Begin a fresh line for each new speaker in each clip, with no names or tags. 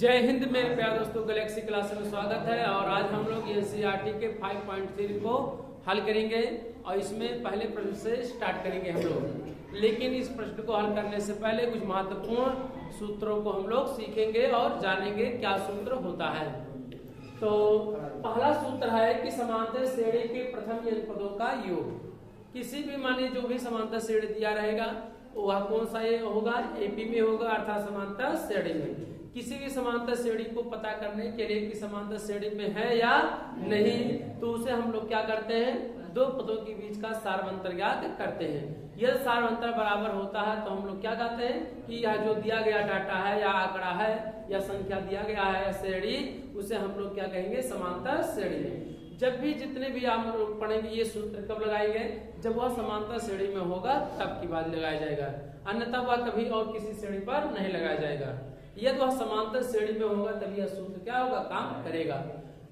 जय हिंद मेरे प्यारे दोस्तों, गैलेक्सी क्लास में स्वागत है। और आज हम लोग एनसीईआरटी के 5.3 को हल करेंगे और इसमें पहले प्रश्न से स्टार्ट करेंगे हम लोग। लेकिन इस प्रश्न को हल करने से पहले कुछ महत्वपूर्ण सूत्रों को हम लोग सीखेंगे और जानेंगे क्या सूत्र होता है। तो पहला सूत्र है कि समांतर श्रेणी के प्रथम n पदों का योग। किसी भी माने जो भी समांतर श्रेणी दिया रहेगा वह कौन सा ये होगा, एपी में होगा, अर्थात समांतर श्रेणी में। किसी भी समांतर श्रेणी को पता करने के लिए कि समांतर श्रेणी में है या नहीं, तो उसे हम लोग क्या करते हैं, दो पदों के बीच का सारवंतर ज्ञात करते हैं। यदि सारवंतर बराबर होता है तो हम लोग क्या कहते हैं कि यह जो दिया गया डाटा है या आंकड़ा है या संख्या दिया गया है श्रेणी, उसे हम लोग क्या कहेंगे, समांतर श्रेणी। जब भी जितने भी आप लोग पढ़ेंगे ये सूत्र कब लगाएंगे, जब वह समांतर श्रेणी में होगा तब की बात लगाया जाएगा, अन्यथा वह कभी और किसी श्रेणी पर नहीं लगाया जाएगा। यदि वह समांतर श्रेणी में होगा तभी यह सूत्र क्या होगा, काम करेगा।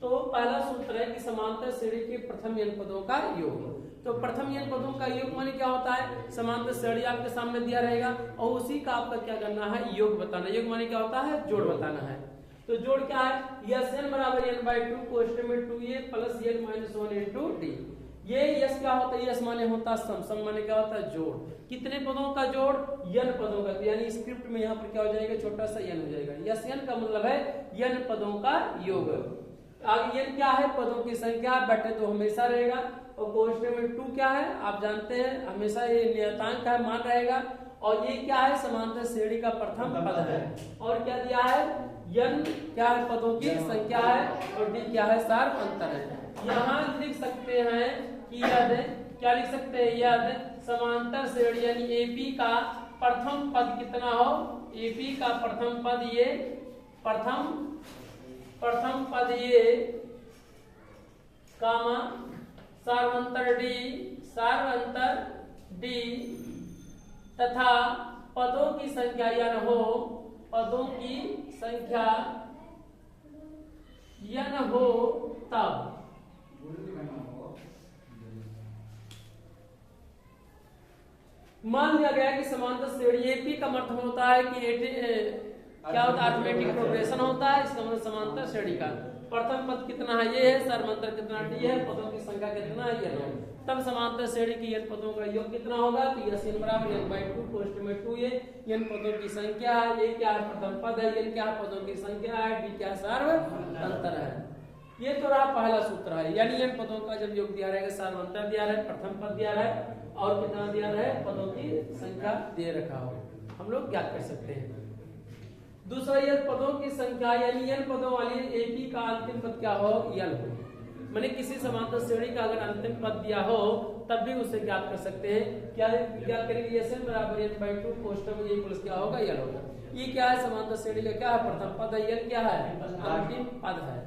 तो पहला सूत्र है कि समांतर श्रेणी के प्रथम n पदों का योग। तो प्रथम n पदों का योग माने क्या होता है, समांतर श्रेणी आपके सामने दिया रहेगा और उसी का आपका क्या करना है, योग बताना। योग माने क्या होता है, जोड़ बताना है। तो जोड़ क्या है, यस n बराबर n/2 कोष्ठक में 2a plus n - 1 into D. ये यस क्या होता है, यस माने होता है सम, सम माने क्या होता है, जोड़। कितने पदों का जोड़, n पदों का। यानी स्क्रिप्ट में यहाँ पर क्या हो जाएगा, छोटा सा n हो जाएगा। यस n का मतलब है n पदों का योग। आगे n क्या है, पदों की संख्या, बटे तो हमेशा रहेगा। और कोष्ठक में 2 क्या है, आप जानते हैं हमेशा ये नियतांक है, मान रहेगा। और ये क्या है, समांतर श्रेणी का प्रथम पद है। और क्या दिया है, n क्या है, पदों की संख्या है, और d क्या है, सारवंतर है। यहाँ लिख सकते हैं कि यदि क्या लिख सकते हैं, यदि समांतर श्रेणी यानी एपी का प्रथम पद कितना हो, एपी का प्रथम पद ये प्रथम पद ये कामा सारवंतर डी तथा पदों की संख्या n हो, पदों की संख्या n हो, तब मान लिया गया कि समांतर श्रेणी एपी का मतलब होता है कि क्या होता है, अरिथमेटिक प्रोग्रेशन होता है। इसका मतलब समांतर श्रेणी का प्रथम पद कितना है, ये है, सारवंतर कितना डी है, पदों की संख्या कितना है, n है। तब समांतर श्रेणी की n पदों का योग कितना होगा, तो यस n बराबर n/2 कोष्ठक में 2a, n पदों की संख्या है, ये क्या है, प्रथम पद है, n क्या है, पदों की संख्या है, d क्या सारवंतर है। ये तो रहा पहला सूत्र है। यानी n पदों का जब योग दिया रहेगा, सारवंतर दिया रहे, प्रथम पद दिया रहे और कितना दिया रहे, पदों की संख्या दे रखा हो, हम लोग ज्ञात कर सकते हैं। दूसरा, ये पदों की संख्या यानी n पदों वाली एपी का अंतिम पद क्या हो, यल हो। मैंने किसी समांतर श्रेणी का अगर अंतिम पद दिया हो तब भी उसे ज्ञात कर सकते हैं। क्या करेंगे, यस n बराबर n/2 कोष्ठक में ये प्लस क्या होगा, यल होगा। ये क्या है, समांतर श्रेणी का क्या है, प्रथम पद है, यल क्या है, अंतिम पद है।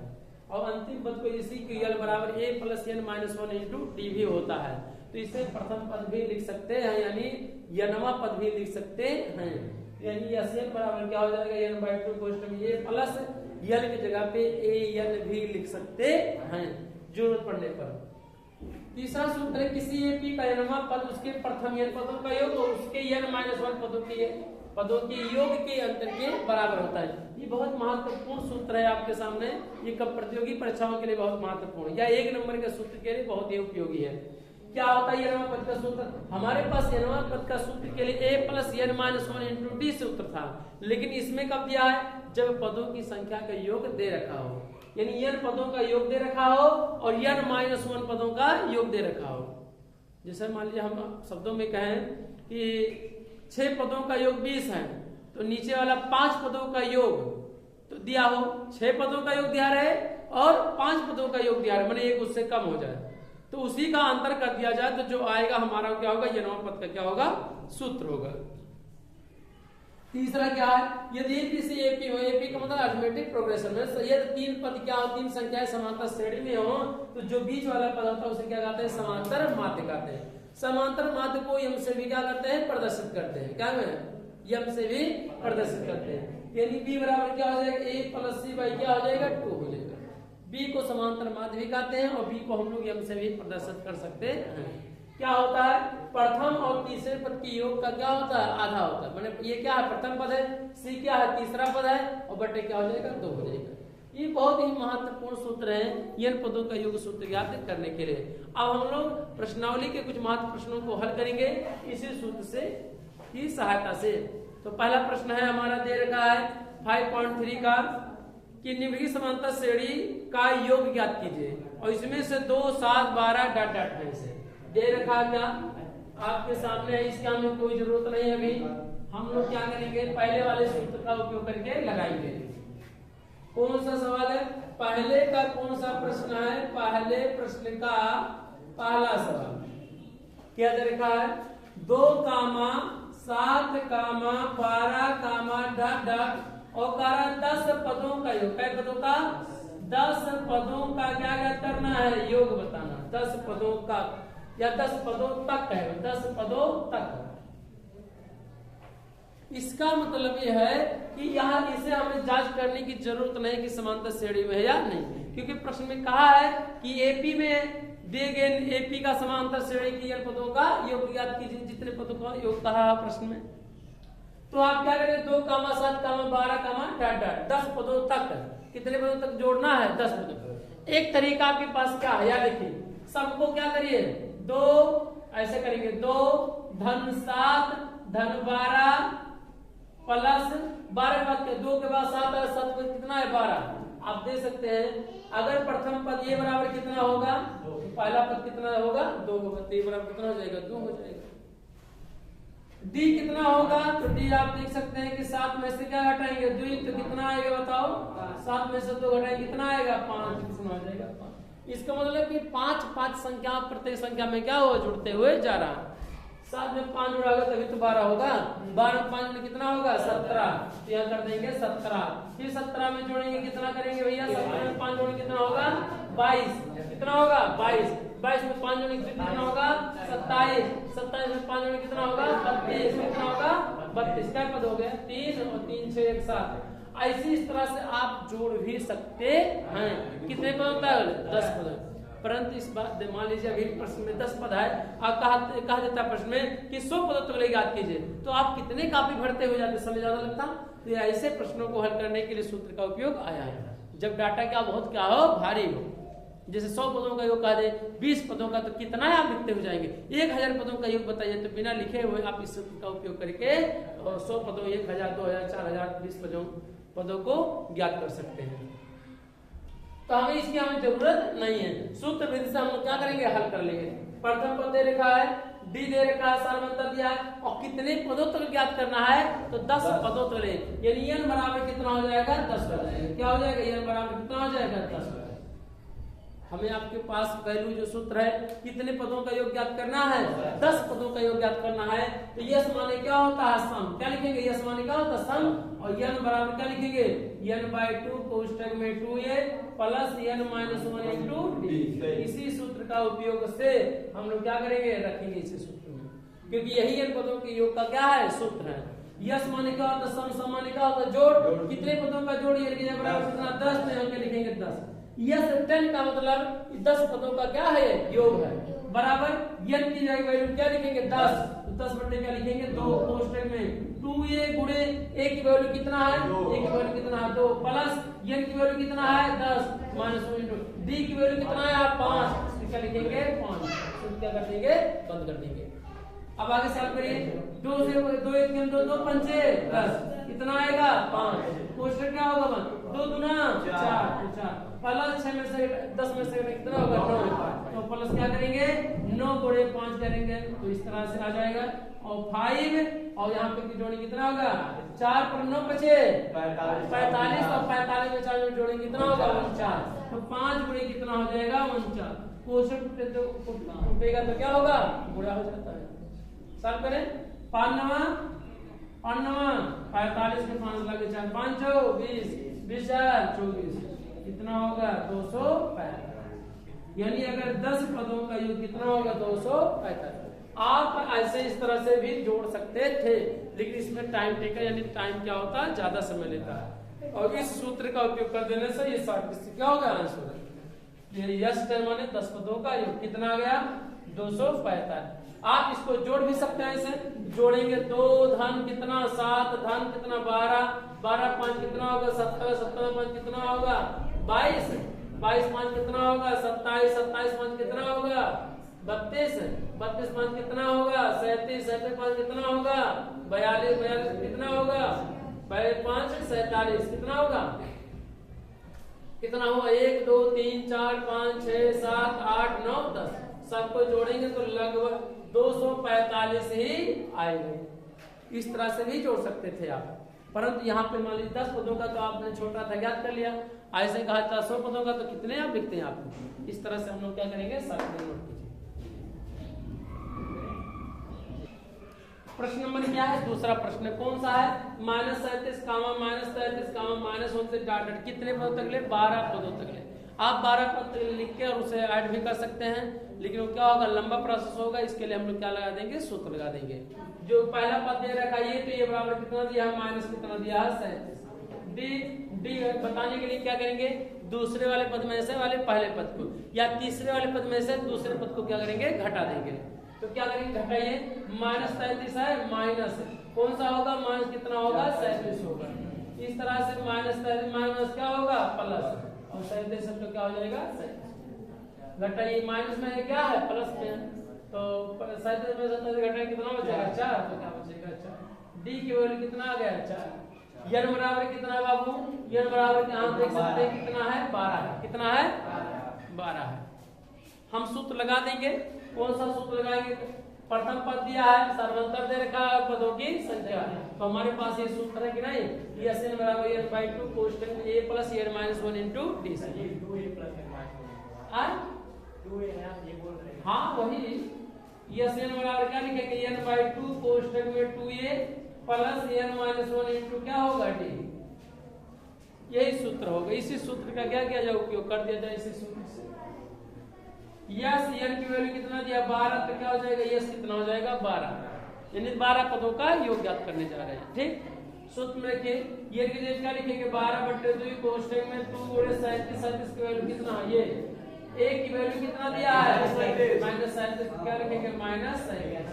और अंतिम पद को इसी के यल बराबर a plus n - 1 into D भी होता है। तो इसे प्रथम पद भी लिख सकते हैं, यानी n वां पद भी लिख सकते हैं। यानी यस n बराबर क्या हो जाएगा, n/2 कोष्ठक में a प्लस यल की जगह पे a n भी लिख सकते हैं जरूरत पड़ने पर। तीसरा सूत्र है, किसी एपी का n वां पद उसके प्रथम n पदों का योग और उसके n - 1 पदों के योग के अंतर के बराबर होता है। ये बहुत महत्वपूर्ण सूत्र है आपके सामने, ये कब प्रतियोगी परीक्षाओं के लिए बहुत महत्वपूर्ण या एक नंबर के सूत्र के लिए बहुत ही उपयोगी है। क्या होता है n वां पद का सूत्र, हमारे पास n वां पद का सूत्र के लिए a plus n - 1 into D सूत्र था, लेकिन इसमें कब दिया है, जब पदों की संख्या का योग दे रखा हो। यानी n पदों का योग दे रखा हो और n - 1 पदों का योग दे रखा हो। जैसे मान लीजिए हम शब्दों में कहें कि 6 पदों का योग 20 है, तो नीचे वाला 5 पदों का योग तो दिया हो, 6 पदों का योग दिया रहे और 5 पदों का योग दिया रहे, माने एक उससे कम हो जाए, तो उसी का अंतर कर दिया जाए, तो जो आएगा हमारा क्या होगा, n वां पद का क्या होगा, सूत्र होगा। तीसरा क्या है, यदि एपी से एपी हो, एपी का मतलब अरिथमेटिक प्रोग्रेशन में, यदि 3 पद क्या हो, 3 संख्याएं समांतर श्रेणी में हो, तो जो बीच वाला पद होता है उसे क्या कहते हैं, समांतर माध्य कहते हैं। समांतर माध्य को यम से भी क्या करते हैं, प्रदर्शित करते हैं। क्या है, यम से भी प्रदर्शित करते हैं। यानी b बराबर क्या हो जाएगा, a प्लस c बाई क्या हो जाएगा, 2 हो जाएगा। b को समांतर माध्य भी कहते हैं और b को हम लोग यम से भी प्रदर्शित कर सकते हैं। क्या होता है, प्रथम और और तीसरे पद के योग का क्या होता है, आधा होता है। मैंने ये क्या है, प्रथम पद है, सी क्या है, तीसरा पद है, और बटे क्या हो जाएगा, 2 हो जाएगा। ये बहुत ही महत्वपूर्ण सूत्र है n पदों का योग सूत्र ज्ञात करने के लिए। अब हम लोग प्रश्नावली के कुछ महत्व प्रश्नों को हल करेंगे इसी सूत्र से की सहायता से। तो पहला प्रश्न है हमारा दे रखा है 5.3 का कि निम्नलिखित समांतर श्रेणी का योग ज्ञात कीजिए, और इसमें से 2, 7, 12 डॉट डॉट में से दे रखा है। क्या आपके सामने है, इसका हमें कोई जरूरत नहीं है। अभी हम लोग क्या करेंगे, पहले वाले सूत्र का उपयोग करके लगाएंगे। कौन सा सवाल है, पहले का कौन सा प्रश्न है, पहले प्रश्न का पहला सवाल क्या दे रखा है, 2, 7, 12 डॉट डॉट और 10 पदों का योग। कै पदों का, 10 पदों का क्या क्या करना है, योग बताना। 10 पदों का या 10 पदों तक है, 10 पदों तक। इसका मतलब यह है कि यहाँ इसे हमें जांच करने की जरूरत नहीं कि समांतर श्रेणी में है या नहीं, क्योंकि प्रश्न में कहा है कि एपी में दिए गए एपी का समांतर श्रेणी की n पदों का योग ज्ञात कीजिए, जितने पदों का योग कहा है प्रश्न में। तो आप क्या करेंगे, 2, 7, 12 डॉट डॉट 10 पदों तक, कितने पदों तक जोड़ना है, 10 पदों। एक तरीका आपके पास क्या है, या देखिए सबको क्या करिए, 2 ऐसे करेंगे, 2 धन 7 धन 12 प्लस 12 बात के 2 के बाद 7 है, 7 में कितना है, 12। आप दे सकते हैं अगर प्रथम पद ये बराबर कितना होगा, तो पहला पद कितना होगा, 2 होगा, तो ये बराबर कितना हो जाएगा, 2 हो जाएगा। डी कितना होगा, तो डी आप देख सकते हैं कि 7 में से क्या घटाएंगे, 2, तो कितना आएगा बताओ, 7 में से 2 घटाएंगे कितना आएगा, 5, कितना हो जाएगा, 5। इसका मतलब कि 5 संख्या प्रत्येक संख्या में क्या हो, जुड़ते हुए जा रहा है। 7 में 5 जुड़ा होगा तभी तो 12 होगा, 12 में 5 में कितना होगा, 17। तो यहाँ कर देंगे 17। फिर 17 में जोड़ेंगे, कितना करेंगे भैया, 17 में 5 जोड़ेंगे कितना होगा, 22। कितना होगा, 22। 22 में 5 जोड़ेंगे कितना होगा, 27। 27 में 5 जोड़ेंगे कितना होगा, 32। कितना होगा, 32। क्या पद हो गया, 3 और 3 6 1 7। ऐसी इस तरह से आप जोड़ भी सकते हैं। कितने पद होता है, 10 पद। परंतु इस बात मान लीजिए अभी प्रश्न में 10 पद है, आप कहा देता प्रश्न में कि 100 पदों तक याद कीजिए, तो आप कितने काफी भरते हो जाते, समय ज्यादा लगता। तो ये ऐसे प्रश्नों को हल करने के लिए सूत्र का उपयोग आया है, जब डाटा क्या बहुत क्या हो, भारी हो। जैसे 100 पदों का योग कहा दे, 20 पदों का, तो कितना आप लिखते हो जाएंगे। 1000 पदों का योग बताइए, तो बिना लिखे हुए आप इस सूत्र का उपयोग करके 100 पदों, 1000, 2000, 4000, 20 पदों को ज्ञात कर सकते हैं। तो हमें इसकी हमें जरूरत नहीं है, सूत्र विधि से हम लोग क्या करेंगे, हल कर लेंगे। प्रथम पद दे रखा है, डी दे रखा है, सारवंतर दिया है, और कितने पदों तक ज्ञात करना है, तो 10 पदों तक ले, यानी n बराबर कितना हो जाएगा, 10 हो जाएगा। क्या हो जाएगा, n बराबर कितना हो जाएगा, 10 हो जाएगा। हमें आपके पास वैल्यू जो सूत्र है, कितने पदों का योग ज्ञात करना है, 10 पदों का योग ज्ञात करना है। तो यस माने क्या होता है, सम। क्या लिखेंगे, यस माने क्या होता है, सम। और n बराबर क्या लिखेंगे, n/2 कोष्ठक में 2a plus n - 1 into d। इसी सूत्र का उपयोग से हम लोग क्या करेंगे, रखेंगे इसी सूत्र में, क्योंकि यही n पदों के योग का क्या है, सूत्र है। यस माने क्या होता है, सम। सम माने क्या होता है, जोड़। कितने पदों का जोड़, ये बराबर कितना, 10। तो यहाँ पे लिखेंगे 10। यस 10 का मतलब 10 पदों का क्या है, योग है, बराबर n की जगह वैल्यू क्या लिखेंगे, 10। तो 10 बटे क्या लिखेंगे, 2 कोष्ठक में 2a गुणे a की वैल्यू कितना है, a की वैल्यू कितना है, 2 प्लस n की वैल्यू कितना है, 10 माइनस 1 इंटू d की वैल्यू कितना है, 5। तो क्या लिखेंगे, 5। तो क्या कर देंगे, बंद कर देंगे। अब आगे सॉल्व करिए, 2 से 2 1 2 2 5 10 कितना आएगा, 5। कोष्ठक क्या होगा, 2 दूना 4 प्लस 6 में से 10 में से कितना होगा, 9। तो प्लस क्या करेंगे, 9 गुणे 5 करेंगे, तो इस तरह से आ जाएगा। और 5 और यहाँ पे जोड़ेंगे कितना होगा, 4 पर 9 बचे 45, और 45 में 4 जोड़ेंगे कितना होगा, 49। तो 5 गुणे कितना हो जाएगा, 49। कोष्ठक टूटेगा तो क्या होगा, गुणा हो जाता है। सॉल्व करें, 5 9 45 के 5 लगे 4 5 20 20 24 कितना होगा, 245। यानी अगर 10 पदों का योग कितना होगा, 245। आप ऐसे इस तरह से भी जोड़ सकते थे, लेकिन इसमें टाइम टेकर यानी टाइम क्या होता है, ज्यादा समय लेता है। और इस सूत्र का उपयोग कर देने से ये 60 क्या होगा आंसर। यस 10 माने 10 पदों का योग कितना आ गया, 245। आप इसको जोड़ भी सकते हैं, इसे जोड़ेंगे 2 धन कितना 7 धन कितना 12, 12 5 कितना होगा 17, 17 5 कितना होगा 22, 22 5 कितना होगा 27, 27 5 कितना होगा 32, 32 5 कितना होगा 37, 37 5 कितना होगा 42, 42 कितना होगा 5 47 कितना होगा कितना हुआ 1 2 3 4 5 6 7 8 9 10, सबको जोड़ेंगे तो लगभग 245 ही आएंगे। इस तरह से भी जोड़ सकते थे आप, परंतु यहाँ पे मान लीजिए 10 पदों का तो आपने छोटा था ज्ञात कर लिया, ऐसे कहा था 100 पदों का तो कितने आप लिखते हैं आप, इस तरह से हम लोग क्या करेंगे सब नोट कीजिए। प्रश्न नंबर क्या है, दूसरा प्रश्न कौन सा है, -37 -33 -1 से डॉट डॉट कितने पदों तक ले 12 पदों तक ले। आप 12 पद लिख के और उसे ऐड भी कर सकते हैं, लेकिन वो क्या होगा लंबा प्रोसेस होगा, इसके लिए हम लोग क्या लगा देंगे सूत्र लगा देंगे। जो पहला पद दे रखा है तो ये बराबर कितना दिया है माइनस कितना दिया है 37। डी बताने के लिए क्या करेंगे, दूसरे वाले पद में से वाले पहले पद को या तीसरे वाले पद में से दूसरे पद को क्या करेंगे घटा देंगे। तो क्या करेंगे घटाइए, -33 है माइनस कौन सा होगा माइनस कितना होगा 37 होगा। इस तरह से -33 माइनस क्या होगा प्लस और 37 तो क्या हो जाएगा 37। घटाइए माइनस में क्या है प्लस में, तो 37 में 37 घटाइए कितना बचेगा 4, तो क्या बचेगा 4। डी की वैल्यू कितना आ गया 4। n बराबर कितना है बाबू, n बराबर यहाँ देख सकते हैं कितना है 12 है, कितना है 12 है। हम सूत्र लगा देंगे, कौन सा सूत्र लगाएंगे, प्रथम पद दिया है सर्वांतर दे रखा है पदों की संख्या, तो हमारे पास ये सूत्र है कि नहीं, n बराबर n/2 कोष्टक में a plus n - 1 into d से 2a प्लस n - 1 2a ये बोल रहे हैं हाँ वही n बराबर क्या लिखेंगे n/2 कोष्टक में 2a प्लस n - 1 इनटू क्या होगा d, यही सूत्र होगा। इसी सूत्र का क्या किया जाए उपयोग कर दिया जाए इसी सूत्र से। यस n की वैल्यू कितना दिया 12, तो क्या हो जाएगा यस कितना हो जाएगा 12, यानी 12 पदों का योग ज्ञात करने जा रहे हैं। ठीक सूत्र में रखिए ये की जगह क्या लिखेंगे 12/2 कोष्टक में 2 गुणे 37 की वैल्यू कितना, ये a की वैल्यू कितना दिया है -37 क्या लिखेंगे -37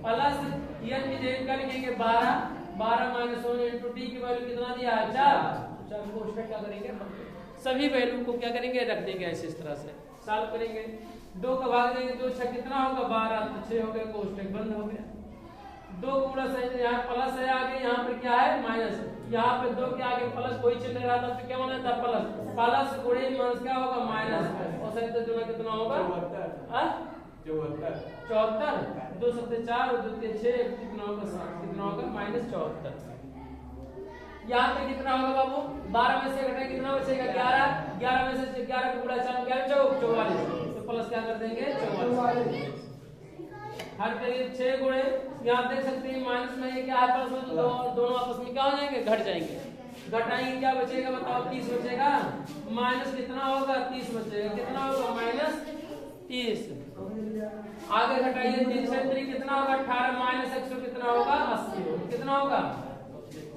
प्लस n की जगह क्या लिखेंगे 12 12 - 1 इनटू d की वैल्यू कितना दिया है 4 कोष्टक क्या करेंगे सभी वैल्यू को क्या करेंगे रख देंगे ऐसे इस तरह से सॉल्व करेंगे। 2 का भाग देंगे 2 6 कितना होगा 12, तो 6 हो गया कोष्टक बंद हो गया। 2 गुणा से यहाँ प्लस है आगे, यहाँ पर क्या है माइनस, यहाँ पे 2 के आगे प्लस कोई चिन्ह रहा था तो क्या बना था प्लस गुणे माइनस क्या होगा माइनस और सही तो कितना होगा 74 2 सत्ते 4 2 के 6 कितना होगा 7 कितना होगा -74। यहाँ पे कितना होगा बाबू 12 में से घटाए कितना बचेगा 11, 11 में से 11 को गुणा 4 11 चौक 44, तो प्लस क्या कर देंगे 44। हर करीब 6 गुणे यहाँ देख सकते हैं माइनस में ये क्या है प्लस में तो दोनों आपस में क्या हो जाएंगे घट जाएंगे, घटाएंगे क्या बचेगा बताओ 30 बचेगा, माइनस कितना होगा 30 बचेगा, कितना होगा -30। आगे घटाइए 3 से 3 कितना होगा 18 माइनस 100 कितना होगा 80, कितना होगा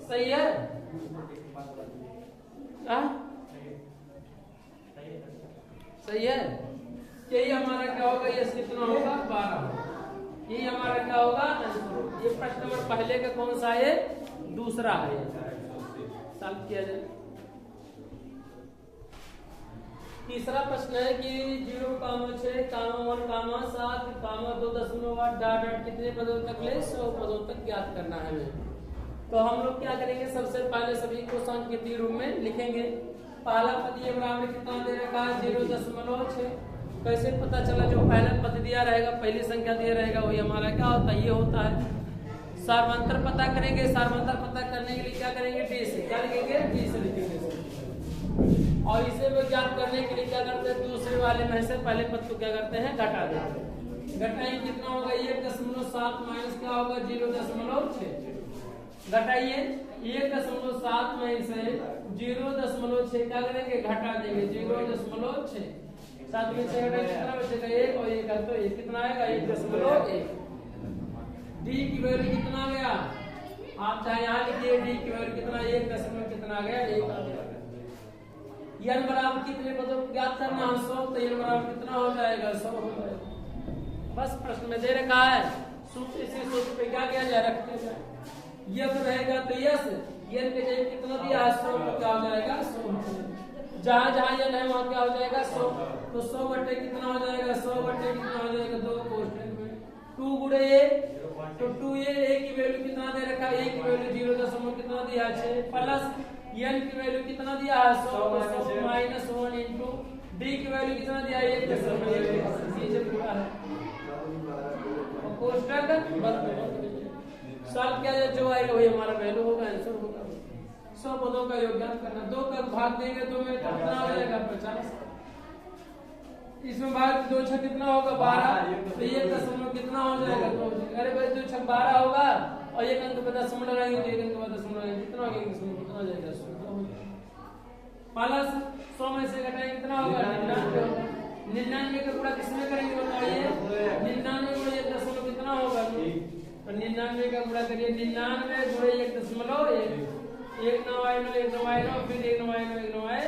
सही है सही है। यही हमारा क्या होगा ये कितना होगा 12, यही हमारा क्या होगा ये प्रश्न नंबर पहले का कौन सा है दूसरा है, सॉल्व किया जाए। तीसरा प्रश्न है कि 0,6, 1, 7, 2.8 डॉट डॉट कितने पदों तक ले 100 पदों तक ज्ञात करना है हमें। तो हम लोग क्या करेंगे सबसे पहले सभी को सांकेतिक रूप में लिखेंगे। पहला पद ये बराबर कितना दे रखा है 0.6, कैसे पता चला जो पहला पद दिया रहेगा पहली संख्या दिया रहेगा वही हमारा क्या होता है ये होता है। सार्वंतर पता करेंगे, सार्वंतर पता करने के लिए क्या करेंगे डी से क्या लिखेंगे डी से लिखेंगे और इसे भी ज्ञात करने के लिए क्या करते हैं दूसरे वाले में से पहले पद को क्या करते हैं घटा देते हैं। घटाएंगे कितना होगा 1.7 माइनस क्या होगा 0.6, घटाइए 1.7 में से 0.6 क्या करेंगे घटा देंगे 0.6, 7 में से घटा कितना बचेगा 1 और 1 तो ये कितना आएगा 1.1। डी की वैल्यू कितना आ गया, आप चाहे यहाँ लिखिए डी की वैल्यू कितना 1 कितना आ गया 1 आ गया। n बराबर कितने पदों को ज्ञात करना है 100, तो n बराबर कितना हो जाएगा 100 हो जाएगा। बस प्रश्न में दे रखा है, सूत्र इसी सूत्र पे क्या किया जाए, रखते जाए। यह रहेगा तो यस, यन के जगह कितना दिया है 100, तो क्या हो जाएगा 100। जहां जहां यन है वहां क्या हो जाएगा 100, तो 100 बटे कितना हो जाएगा 100 बटे कितना हो जाएगा 2 कोष्ठक में 2 गुणे ए, तो 2 ए की वैल्यू कितना दे रखा है, ए की वैल्यू 0 कितना दिया है 6, प्लस n की वैल्यू कितना दिया है 100 माइनस 1 इंटू d की वैल्यू कितना दिया है 1 पूरा है, कोष्ठक बंद। सॉल्व किया जाए, जो आएगा वही हमारा वैल्यू होगा, आंसर होगा। 100 पदों का योगदान करना, 2 का भाग देंगे 2 में, तो कितना हो जाएगा 50। इसमें भाग 2 छक कितना होगा 12, तो ये दशमलव कितना हो जाएगा 2। अरे भाई 2 छक 12 होगा और एक अंक पे दशमलव लगाएंगे, तो एक अंक पे दशमलव लगाएंगे, कितना हो गया दशमलव, कितना हो जाएगा 100। प्लस 100 में से घटाएंगे कितना होगा 99 होगा। 99 का गुणा किसमें करेंगे बताइए, 99 गुणा 1 दशमलव कितना होगा, तो 99 का गुणा करिए, 99 गुणे 1 दशमलव 1 9 आए 9 1 9 आए 9, फिर 1 9 आए 9 1 9 आए,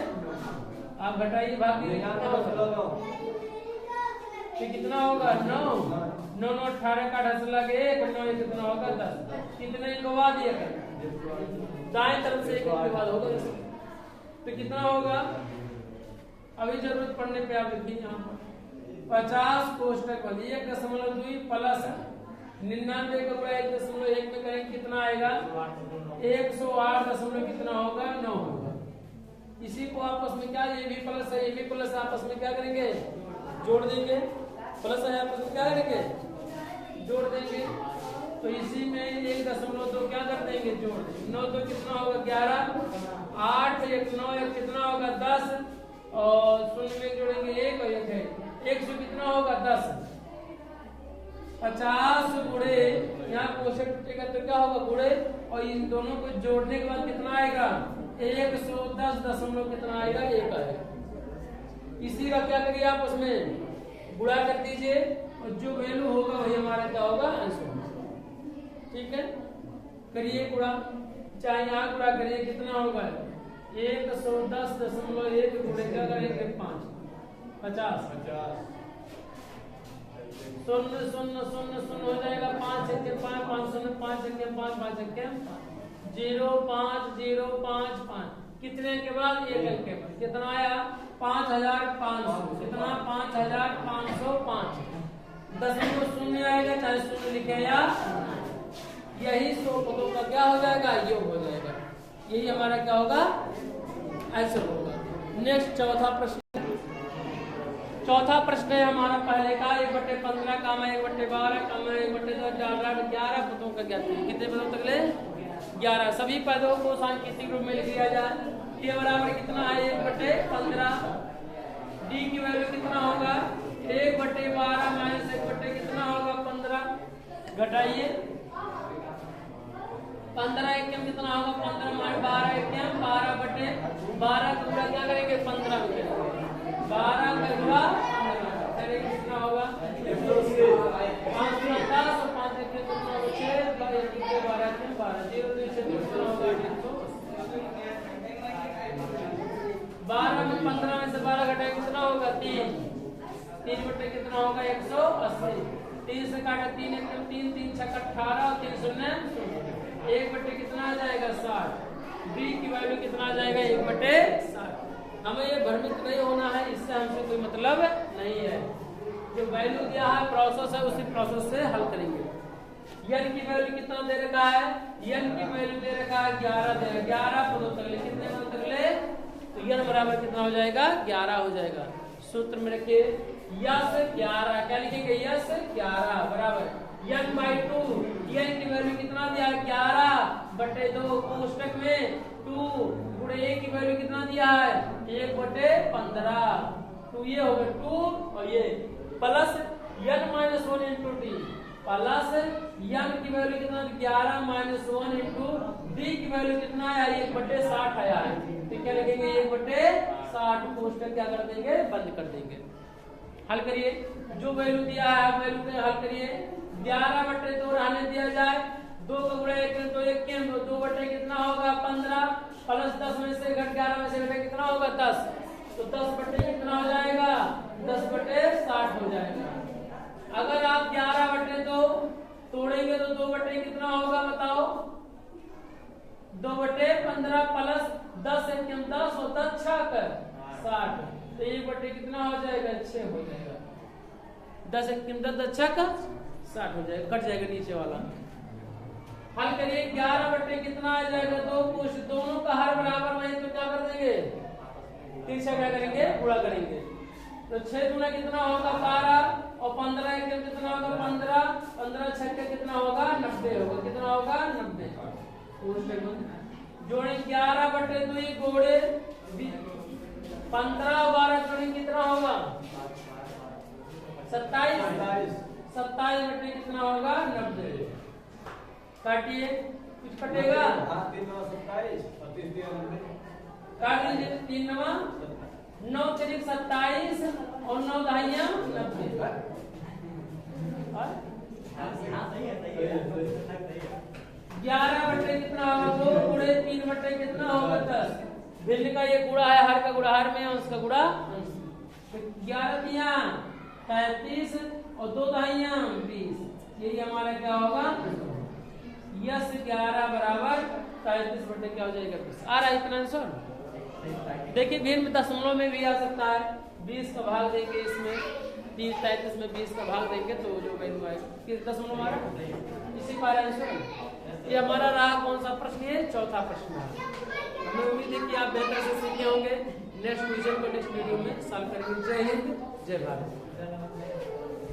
आप घटाइए भाग दीजिए, कितना होगा 9 9 9 18 का 10 लगे 1 9 कितना होगा 10, कितने गवा दिया कर दाएं तरफ से 1 के बाद होगा 10, तो कितना होगा, अभी जरूरत पड़ने पे आप लिखिए यहाँ पर 50 कोष्ठक बंद 1.2 प्लस 99 का गुणा 1.1 में करेंगे कितना आएगा 108 दशमलव कितना होगा 9 होगा। इसी को आपस में क्या, ये भी प्लस है ये भी प्लस, आपस में क्या करेंगे जोड़ देंगे, प्लस है आपस में क्या करेंगे जोड़ देंगे, तो इसी में 1.2 क्या कर देंगे जोड़ देंगे, 9 तो कितना होगा 11, 8 1 9 1 कितना होगा 10, और शून्य में जोड़ेंगे 1 और 1 है 100 कितना होगा 10, 50 गुणे यहाँ कोष्ठक टूटेगा तो क्या होगा गुणे, और इन दोनों को जोड़ने के बाद कितना आएगा 110 दशमलव कितना आएगा 1 आएगा। इसी का क्या करिए आप उसमें गुणा कर दीजिए, और जो वैल्यू होगा वही हमारा क्या होगा आंसर। ठीक है, करिए गुणा, चाहे यहाँ गुणा करिए कितना होगा 110 दशमलव 1 गुणे क्या करेंगे 5 50 शून्य शून्य शून्य शून्य हो जाएगा 5 1 5 5 शून्य 5 1 5 5 1 0 5 0 5 5, कितने के बाद 1 अंक के बाद कितना आया 5500, कितना 5505, दशमलव शून्य आएगा चाहे शून्य लिखे या, यही 100 पदों का क्या हो जाएगा योग हो जाएगा, यही हमारा क्या होगा आंसर होगा। नेक्स्ट चौथा प्रश्न है हमारा पहले का 1/15 काम 1/12 काम 1/2 11 पदों का ज्ञात है, कितने पदों तक ले 11, सभी पदों को सांकेतिक रूप में लिख दिया जाए। ये बराबर कितना है 1/15, डी की वैल्यू कितना होगा 1/12 माइनस 1 कितना होगा 15, घटाइए 15 एकम कितना होगा 15 माइनस 12 एकम 12/12 का गुणा क्या करेंगे 15 में, 12 का गुणा करेंगे कितना होगा 510 और 5 एक कितना होगा 6 12 0 2 से कितना होगा 12 में 15 में से 12 घटाए कितना होगा 3 बटे कितना होगा 180, 3 से काटा 3 एक 3 3 6 18 और 3 शून्य 1 बटे कितना आ जाएगा 60, बी की वैल्यू कितना आ जाएगा 1/60। हमें ये भ्रमित नहीं होना है, इससे हमसे कोई मतलब नहीं है, जो वैल्यू दिया है प्रोसेस है उसी प्रोसेस से हल करेंगे। यन की वैल्यू कितना दे रखा है, यन की वैल्यू दे रखा है 11 दे, 11 पदों तक ले, कितने पदों तक ले, तो यन बराबर कितना हो जाएगा 11 हो जाएगा। सूत्र में रखिए यस 11, क्या लिखेंगे यस 11 बराबर n/2, यन की वैल्यू कितना दिया 11/2 कोष्ठक में 2 गुणे ए की वैल्यू कितना दिया है 1/15, तो ये होगा 2 और ये plus n-1 into D, plus n की वैल्यू कितना 11 माइनस 1 इंटू डी की वैल्यू कितना आया 1/60 आया है, तो क्या लिखेंगे 1/60, कोष्ठक क्या कर देंगे बंद कर देंगे। हल करिए, जो वैल्यू दिया है वैल्यू पे हल करिए, 11/2 रहने दिया जाए, 2 का गुणा 1 तो 1 के 2 बटे कितना होगा 15, प्लस 10 में से घट 11 में से घटे कितना होगा 10, तो 10 बटे कितना हो जाएगा 10/60 हो जाएगा। अगर आप 11/2 तोड़ेंगे तो 2/, कितना होगा बताओ? 2/15 प्लस 10 एकम 10 होता 6/60, तो 1/, कितना हो जाएगा? 6 हो जाएगा। 10 एकम 10 60 हो जाएगा, कट जाएगा नीचे वाला। हल करिए 11/, कितना आ जाएगा? 2 कुछ, दोनों का हर बराबर नहीं तो क्या कर देंगे? तिरछा क्या करेंगे? गुणा करेंगे। तो 6 गुना कितना होगा? 12 और 15 एकम कितना होगा? 15, 15 छक्के कितना होगा? 90 होगा। कितना होगा? 90। जोड़े 11/2 गोड़े 15 और 12 जोड़े कितना होगा? 27। 27/, कितना होगा? 90। काटिए, कुछ कटेगा?
27 और 30
काट लीजिए। 3 9 3 27 और 9 दाहिया 90। 11/, कितना होगा? 2 गुणे 3/, कितना होगा? 10। भिन्न का ये गुणा है, हर का गुणा हर में, अंश का गुणा अंश। तो 11 तिया 33 और 2 दाहिया 20, यही हमारा क्या होगा? यस 11 बराबर 33/, क्या हो जाएगा? 20। आ रहा है इतना आंसर? देखिए भिन्न दशमलव में भी आ सकता है। 20 का भाग देंगे इसमें, 33 में 20 का भाग देंगे तो जो वैल्यू आएगा किस दशमलव हमारा, इसी पर आंसर। ये हमारा रहा कौन सा प्रश्न है? चौथा प्रश्न है। हमें उम्मीद है कि आप बेहतर से सीखे होंगे। नेक्स्ट क्वेश्चन को नेक्स्ट वीडियो में सॉल्व करेंगे। जय हिंद, जय भारत।